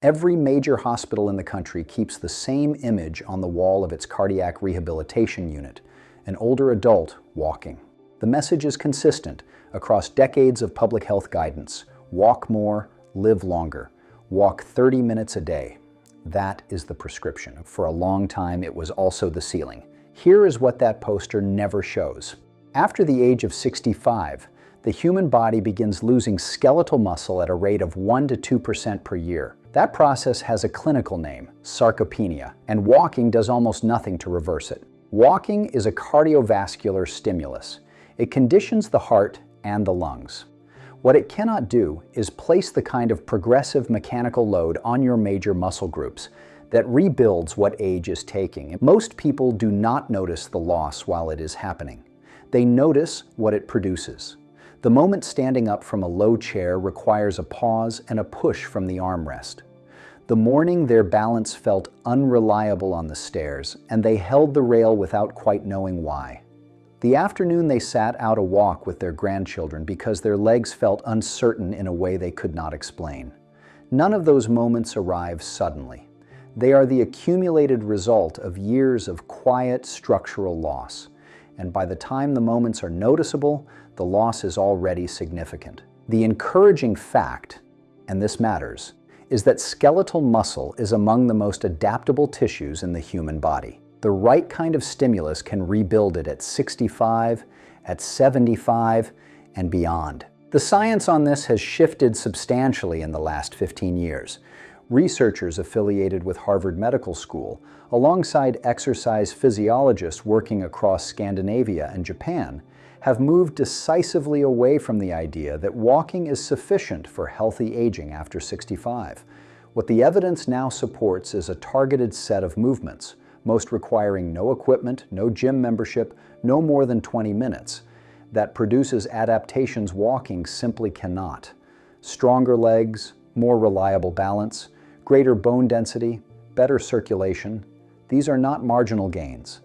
Every major hospital in the country keeps the same image on the wall of its cardiac rehabilitation unit: an older adult walking. The message is consistent across decades of public health guidance: walk more, live longer, walk 30 minutes a day. That is the prescription. For a long time, it was also the ceiling. Here is what that poster never shows. After the age of 65, the human body begins losing skeletal muscle at a rate of 1 to 2% per year. That process has a clinical name: sarcopenia, and walking does almost nothing to reverse it. Walking is a cardiovascular stimulus. It conditions the heart and the lungs. What it cannot do is place the kind of progressive mechanical load on your major muscle groups that rebuilds what age is taking. Most people do not notice the loss while it is happening. They notice what it produces. The moment standing up from a low chair requires a pause and a push from the armrest. The morning their balance felt unreliable on the stairs, and they held the rail without quite knowing why. The afternoon they sat out a walk with their grandchildren because their legs felt uncertain in a way they could not explain. None of those moments arrive suddenly. They are the accumulated result of years of quiet structural loss. And by the time the moments are noticeable, the loss is already significant. The encouraging fact, and this matters, is that skeletal muscle is among the most adaptable tissues in the human body. The right kind of stimulus can rebuild it at 65, at 75, and beyond. The science on this has shifted substantially in the last 15 years. Researchers affiliated with Harvard Medical School, alongside exercise physiologists working across Scandinavia and Japan, have moved decisively away from the idea that walking is sufficient for healthy aging after 65. What the evidence now supports is a targeted set of movements, most requiring no equipment, no gym membership, no more than 20 minutes, that produces adaptations walking simply cannot. Stronger legs, more reliable balance, greater bone density, better circulation. These are not marginal gains.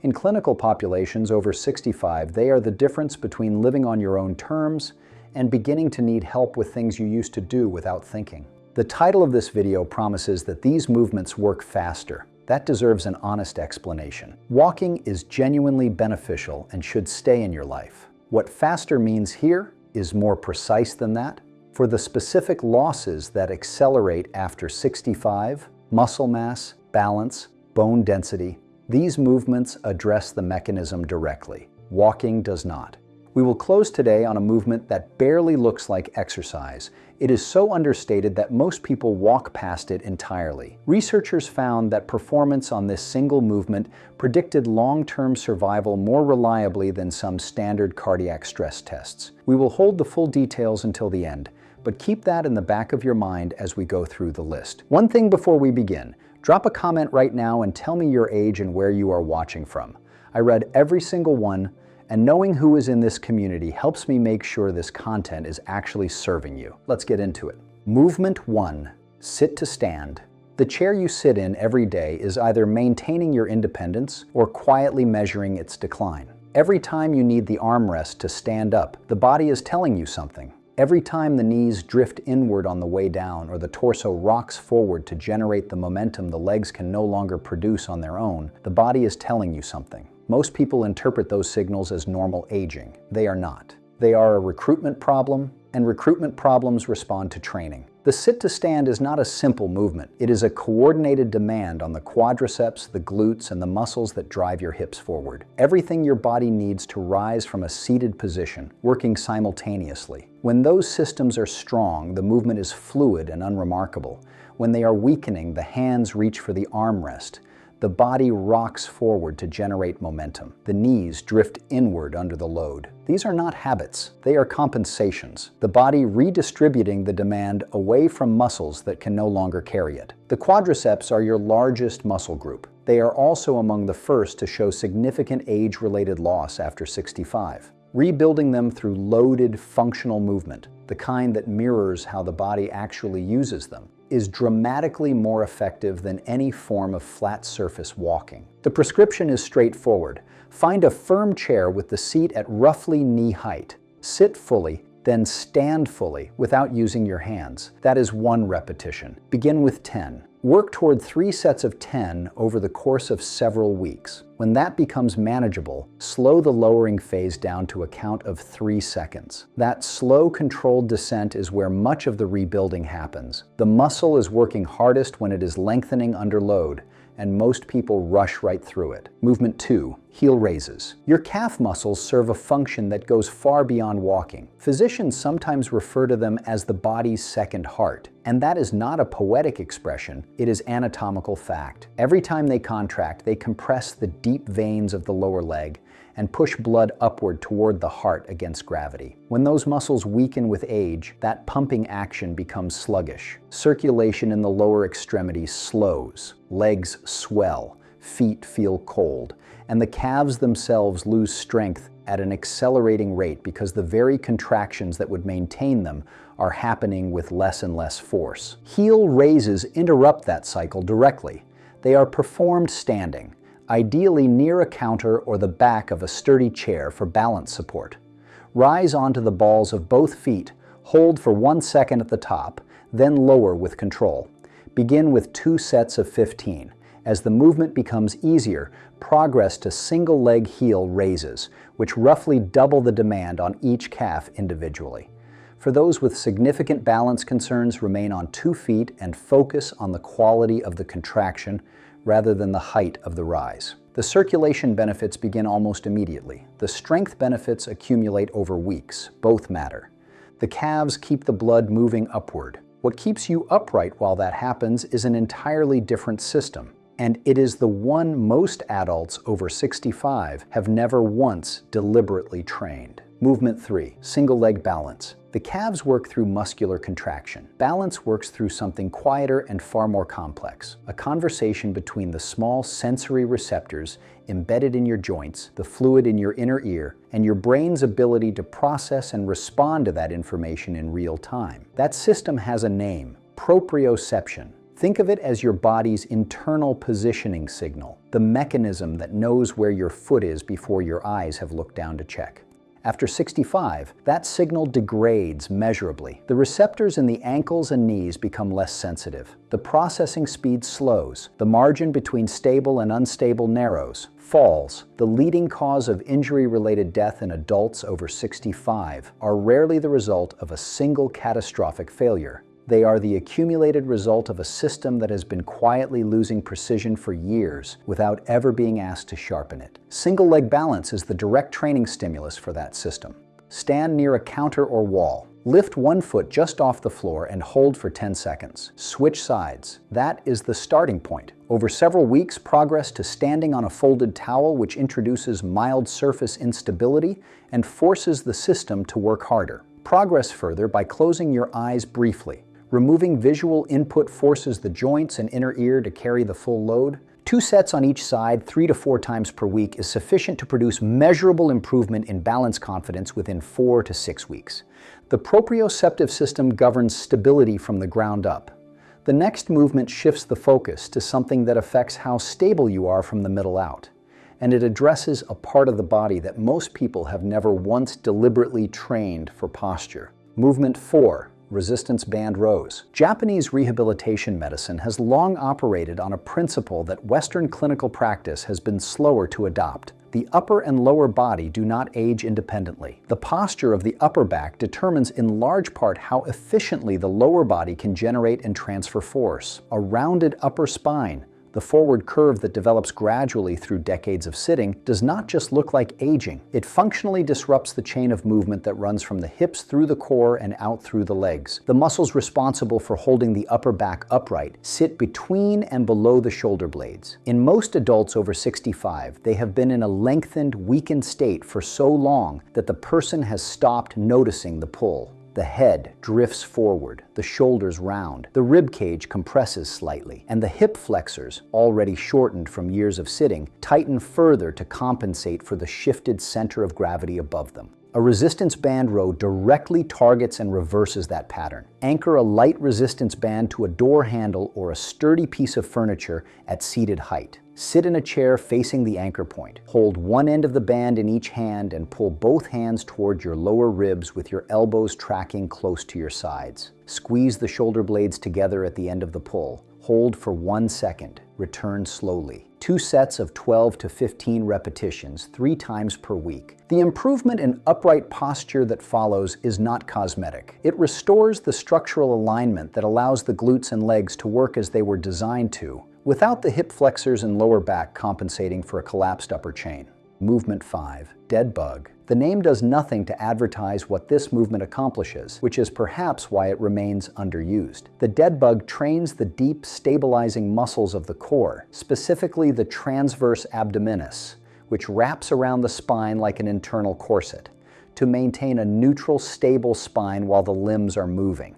In clinical populations over 65, they are the difference between living on your own terms and beginning to need help with things you used to do without thinking. The title of this video promises that these movements work faster. That deserves an honest explanation. Walking is genuinely beneficial and should stay in your life. What faster means here is more precise than that. For the specific losses that accelerate after 65, muscle mass, balance, bone density, these movements address the mechanism directly. Walking does not. We will close today on a movement that barely looks like exercise. It is so understated that most people walk past it entirely. Researchers found that performance on this single movement predicted long-term survival more reliably than some standard cardiac stress tests. We will hold the full details until the end, but keep that in the back of your mind as we go through the list. One thing before we begin: drop a comment right now and tell me your age and where you are watching from. I read every single one, and knowing who is in this community helps me make sure this content is actually serving you. Let's get into it. Movement 1, sit to stand. The chair you sit in every day is either maintaining your independence or quietly measuring its decline. Every time you need the armrest to stand up, the body is telling you something. Every time the knees drift inward on the way down or the torso rocks forward to generate the momentum the legs can no longer produce on their own, the body is telling you something. Most people interpret those signals as normal aging. They are not. They are a recruitment problem, and recruitment problems respond to training. The sit to stand is not a simple movement. It is a coordinated demand on the quadriceps, the glutes, and the muscles that drive your hips forward. Everything your body needs to rise from a seated position, working simultaneously. When those systems are strong, the movement is fluid and unremarkable. When they are weakening, the hands reach for the armrest. The body rocks forward to generate momentum. The knees drift inward under the load. These are not habits, they are compensations. The body redistributing the demand away from muscles that can no longer carry it. The quadriceps are your largest muscle group. They are also among the first to show significant age-related loss after 65. Rebuilding them through loaded, functional movement, the kind that mirrors how the body actually uses them, is dramatically more effective than any form of flat surface walking. The prescription is straightforward. Find a firm chair with the seat at roughly knee height. Sit fully, Then stand fully without using your hands. That is 1 repetition. Begin with 10. Work toward 3 sets of 10 over the course of several weeks. When that becomes manageable, slow the lowering phase down to a count of 3 seconds. That slow, controlled descent is where much of the rebuilding happens. The muscle is working hardest when it is lengthening under load, and most people rush right through it. Movement 2, heel raises. Your calf muscles serve a function that goes far beyond walking. Physicians sometimes refer to them as the body's second heart, and that is not a poetic expression, it is anatomical fact. Every time they contract, they compress the deep veins of the lower leg and push blood upward toward the heart against gravity. When those muscles weaken with age, that pumping action becomes sluggish. Circulation in the lower extremities slows, legs swell, feet feel cold, and the calves themselves lose strength at an accelerating rate because the very contractions that would maintain them are happening with less and less force. Heel raises interrupt that cycle directly. They are performed standing, ideally near a counter or the back of a sturdy chair for balance support. Rise onto the balls of both feet, hold for 1 second at the top, then lower with control. Begin with 2 sets of 15. As the movement becomes easier, progress to single leg heel raises, which roughly double the demand on each calf individually. For those with significant balance concerns, remain on 2 feet and focus on the quality of the contraction rather than the height of the rise. The circulation benefits begin almost immediately. The strength benefits accumulate over weeks. Both matter. The calves keep the blood moving upward. What keeps you upright while that happens is an entirely different system, and it is the one most adults over 65 have never once deliberately trained. Movement 3, single leg balance. The calves work through muscular contraction. Balance works through something quieter and far more complex, a conversation between the small sensory receptors embedded in your joints, the fluid in your inner ear, and your brain's ability to process and respond to that information in real time. That system has a name, proprioception. Think of it as your body's internal positioning signal, the mechanism that knows where your foot is before your eyes have looked down to check. After 65, that signal degrades measurably. The receptors in the ankles and knees become less sensitive. The processing speed slows. The margin between stable and unstable narrows, falls. The leading cause of injury-related death in adults over 65 are rarely the result of a single catastrophic failure. They are the accumulated result of a system that has been quietly losing precision for years without ever being asked to sharpen it. Single leg balance is the direct training stimulus for that system. Stand near a counter or wall. Lift 1 foot just off the floor and hold for 10 seconds. Switch sides. That is the starting point. Over several weeks, progress to standing on a folded towel, which introduces mild surface instability and forces the system to work harder. Progress further by closing your eyes briefly. Removing visual input forces the joints and inner ear to carry the full load. 2 sets on each side, 3 to 4 times per week, is sufficient to produce measurable improvement in balance confidence within 4 to 6 weeks. The proprioceptive system governs stability from the ground up. The next movement shifts the focus to something that affects how stable you are from the middle out, and it addresses a part of the body that most people have never once deliberately trained for posture. Movement 4. Resistance band rows. Japanese rehabilitation medicine has long operated on a principle that Western clinical practice has been slower to adopt. The upper and lower body do not age independently. The posture of the upper back determines in large part how efficiently the lower body can generate and transfer force. A rounded upper spine, the forward curve that develops gradually through decades of sitting, does not just look like aging. It functionally disrupts the chain of movement that runs from the hips through the core and out through the legs. The muscles responsible for holding the upper back upright sit between and below the shoulder blades. In most adults over 65, they have been in a lengthened, weakened state for so long that the person has stopped noticing the pull. The head drifts forward, the shoulders round, the rib cage compresses slightly, and the hip flexors, already shortened from years of sitting, tighten further to compensate for the shifted center of gravity above them. A resistance band row directly targets and reverses that pattern. Anchor a light resistance band to a door handle or a sturdy piece of furniture at seated height. Sit in a chair facing the anchor point. Hold one end of the band in each hand and pull both hands toward your lower ribs with your elbows tracking close to your sides. Squeeze the shoulder blades together at the end of the pull. Hold for 1 second. Return slowly. 2 sets of 12 to 15 repetitions, 3 times per week. The improvement in upright posture that follows is not cosmetic. It restores the structural alignment that allows the glutes and legs to work as they were designed to, without the hip flexors and lower back compensating for a collapsed upper chain. Movement 5, dead bug. The name does nothing to advertise what this movement accomplishes, which is perhaps why it remains underused. The dead bug trains the deep, stabilizing muscles of the core, specifically the transverse abdominis, which wraps around the spine like an internal corset, to maintain a neutral, stable spine while the limbs are moving.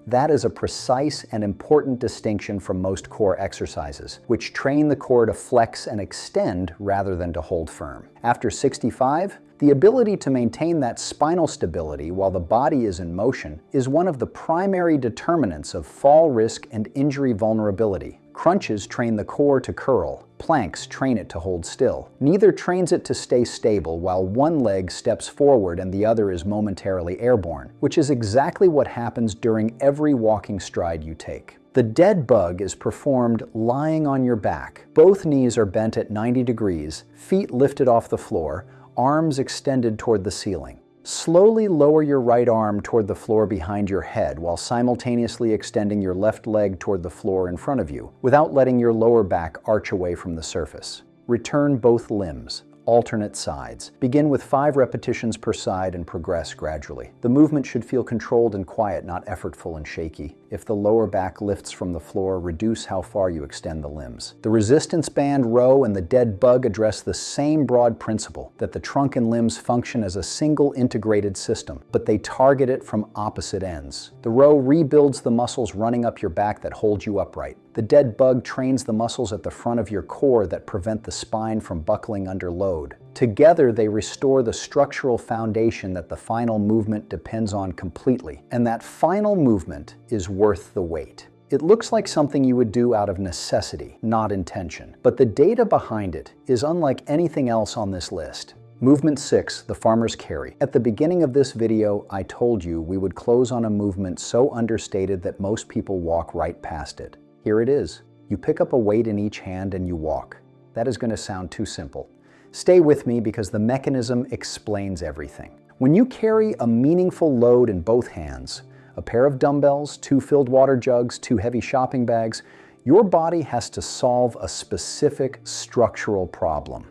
That is a precise and important distinction from most core exercises, which train the core to flex and extend rather than to hold firm. After 65, the ability to maintain that spinal stability while the body is in motion is one of the primary determinants of fall risk and injury vulnerability. Crunches train the core to curl. Planks train it to hold still. Neither trains it to stay stable while one leg steps forward and the other is momentarily airborne, which is exactly what happens during every walking stride you take. The dead bug is performed lying on your back. Both knees are bent at 90 degrees, feet lifted off the floor, arms extended toward the ceiling. Slowly lower your right arm toward the floor behind your head while simultaneously extending your left leg toward the floor in front of you, without letting your lower back arch away from the surface. Return both limbs. Alternate sides. Begin with 5 repetitions per side and progress gradually. The movement should feel controlled and quiet, not effortful and shaky. If the lower back lifts from the floor, reduce how far you extend the limbs. The resistance band row and the dead bug address the same broad principle, that the trunk and limbs function as a single integrated system, but they target it from opposite ends. The row rebuilds the muscles running up your back that hold you upright. The dead bug trains the muscles at the front of your core that prevent the spine from buckling under load. Together, they restore the structural foundation that the final movement depends on completely. And that final movement is worth the wait. It looks like something you would do out of necessity, not intention. But the data behind it is unlike anything else on this list. Movement 6, the farmer's carry. At the beginning of this video, I told you we would close on a movement so understated that most people walk right past it. Here it is. You pick up a weight in each hand and you walk. That is going to sound too simple. Stay with me because the mechanism explains everything. When you carry a meaningful load in both hands, a pair of dumbbells, 2 filled water jugs, 2 heavy shopping bags, your body has to solve a specific structural problem.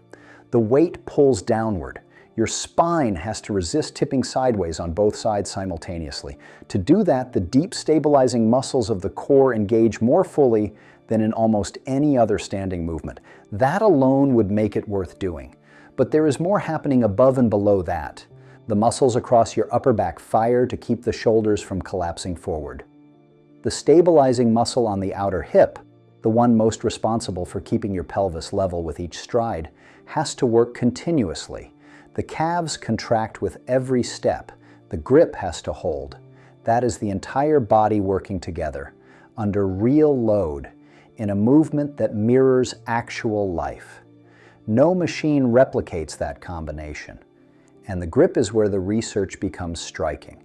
The weight pulls downward. Your spine has to resist tipping sideways on both sides simultaneously. To do that, the deep stabilizing muscles of the core engage more fully than in almost any other standing movement. That alone would make it worth doing. But there is more happening above and below that. The muscles across your upper back fire to keep the shoulders from collapsing forward. The stabilizing muscle on the outer hip, the one most responsible for keeping your pelvis level with each stride, has to work continuously. The calves contract with every step. The grip has to hold. That is the entire body working together, under real load, in a movement that mirrors actual life. No machine replicates that combination. And the grip is where the research becomes striking.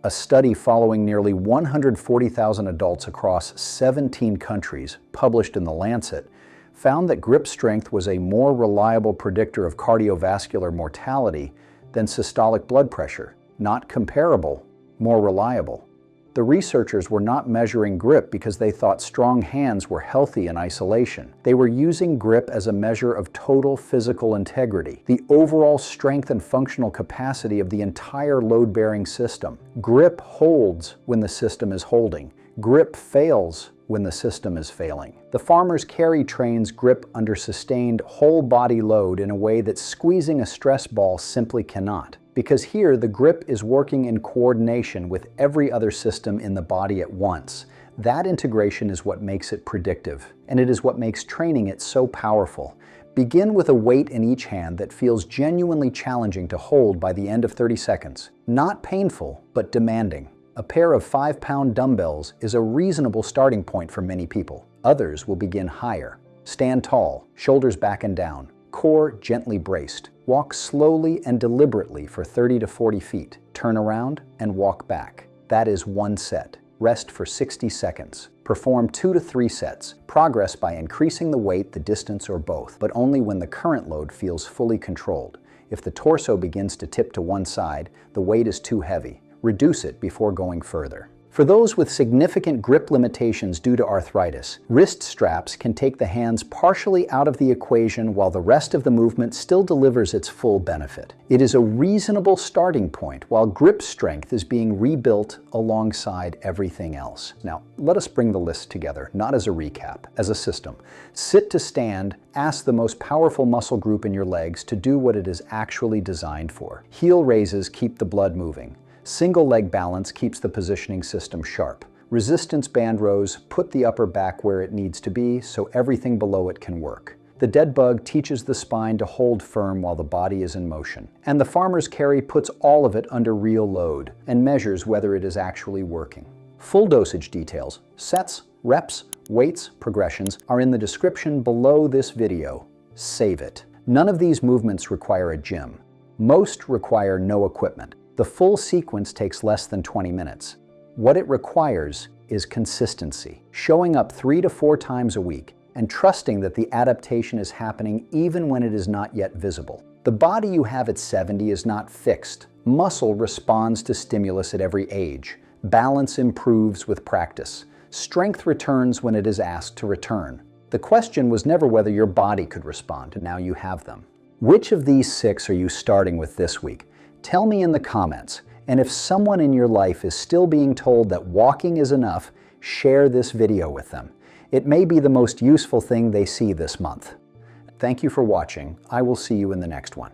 A study following nearly 140,000 adults across 17 countries, published in The Lancet, found that grip strength was a more reliable predictor of cardiovascular mortality than systolic blood pressure. Not comparable, more reliable. The researchers were not measuring grip because they thought strong hands were healthy in isolation. They were using grip as a measure of total physical integrity, the overall strength and functional capacity of the entire load-bearing system. Grip holds when the system is holding. Grip fails when the system is failing. The farmer's carry trains grip under sustained whole body load in a way that squeezing a stress ball simply cannot. Because here the grip is working in coordination with every other system in the body at once. That integration is what makes it predictive, and it is what makes training it so powerful. Begin with a weight in each hand that feels genuinely challenging to hold by the end of 30 seconds. Not painful, but demanding. A pair of 5-pound dumbbells is a reasonable starting point for many people. Others will begin higher. Stand tall, shoulders back and down, core gently braced. Walk slowly and deliberately for 30 to 40 feet. Turn around and walk back. That is one set. Rest for 60 seconds. Perform 2 to 3 sets. Progress by increasing the weight, the distance, or both, but only when the current load feels fully controlled. If the torso begins to tip to one side, the weight is too heavy. Reduce it before going further. For those with significant grip limitations due to arthritis, wrist straps can take the hands partially out of the equation while the rest of the movement still delivers its full benefit. It is a reasonable starting point while grip strength is being rebuilt alongside everything else. Now, let us bring the list together, not as a recap, as a system. Sit to stand, ask the most powerful muscle group in your legs to do what it is actually designed for. Heel raises keep the blood moving. Single leg balance keeps the positioning system sharp. Resistance band rows put the upper back where it needs to be so everything below it can work. The dead bug teaches the spine to hold firm while the body is in motion. And the farmer's carry puts all of it under real load and measures whether it is actually working. Full dosage details, sets, reps, weights, progressions are in the description below this video. Save it. None of these movements require a gym. Most require no equipment. The full sequence takes less than 20 minutes. What it requires is consistency, showing up 3 to 4 times a week, and trusting that the adaptation is happening even when it is not yet visible. The body you have at 70 is not fixed. Muscle responds to stimulus at every age. Balance improves with practice. Strength returns when it is asked to return. The question was never whether your body could respond, and now you have them. Which of these 6 are you starting with this week? Tell me in the comments, and if someone in your life is still being told that walking is enough, share this video with them. It may be the most useful thing they see this month. Thank you for watching. I will see you in the next one.